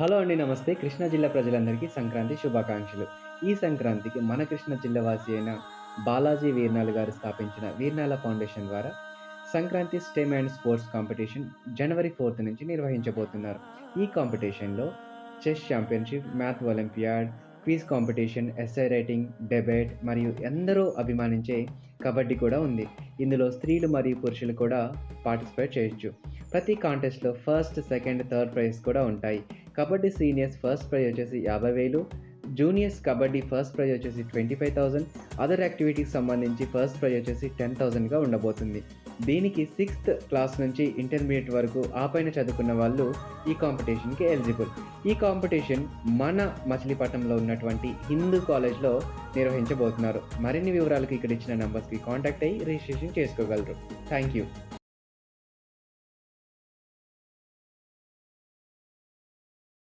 Hello అండి. నమస్తే. కృష్ణా జిల్లా ప్రజలందరికీ సంక్రాంతి శుభాకాంక్షలు. ఈ సంక్రాంతికి మన కృష్ణా జిల్లా వాసి అయిన బాలాజీ వీర్నాల్ గారు స్థాపించిన వీర్నాల ఫౌండేషన్ ద్వారా Sankranti STEM and sports competition జనవరి 4 నుంచి నిర్వహించబోతున్నారు. ఈ కాంపిటీషన్‌లో chess championship, math olympiad, quiz competition, essay writing, debate మరియు ఎందరో అభిమానించే కబడ్డీ కూడా ఉంది. ఇందులో స్త్రీలు మరియు పురుషులు కూడా పార్టిసిపేట్ చేయొచ్చు. ప్రతి కాంటెస్ట్‌లో ఫస్ట్, సెకండ్, థర్డ్ ప్రైజ్ కూడా ఉంటాయి. కబడ్డీ సీనియర్స్ ఫస్ట్ ప్రైజ్ వచ్చేసి 50,000, జూనియర్స్ కబడ్డీ ఫస్ట్ ప్రైజ్ వచ్చేసి 25,000, అదర్ యాక్టివిటీకి సంబంధించి ఫస్ట్ ప్రైజ్ వచ్చేసి 10,000గా ఉండబోతుంది. దీనికి 6థ్ క్లాస్ నుంచి ఇంటర్మీడియేట్ వరకు ఆ పైన చదువుకున్న వాళ్ళు ఈ కాంపిటీషన్‌కి ఎలిజిబుల్. ఈ కాంపిటీషన్ మన మచిలీపట్నంలో ఉన్నటువంటి హిందూ కాలేజ్‌లో నిర్వహించబోతున్నారు. మరిన్ని వివరాలకు ఇక్కడ ఇచ్చిన నంబర్స్‌కి కాంటాక్ట్ అయ్యి రిజిస్ట్రేషన్ చేసుకోగలరు. Thank you.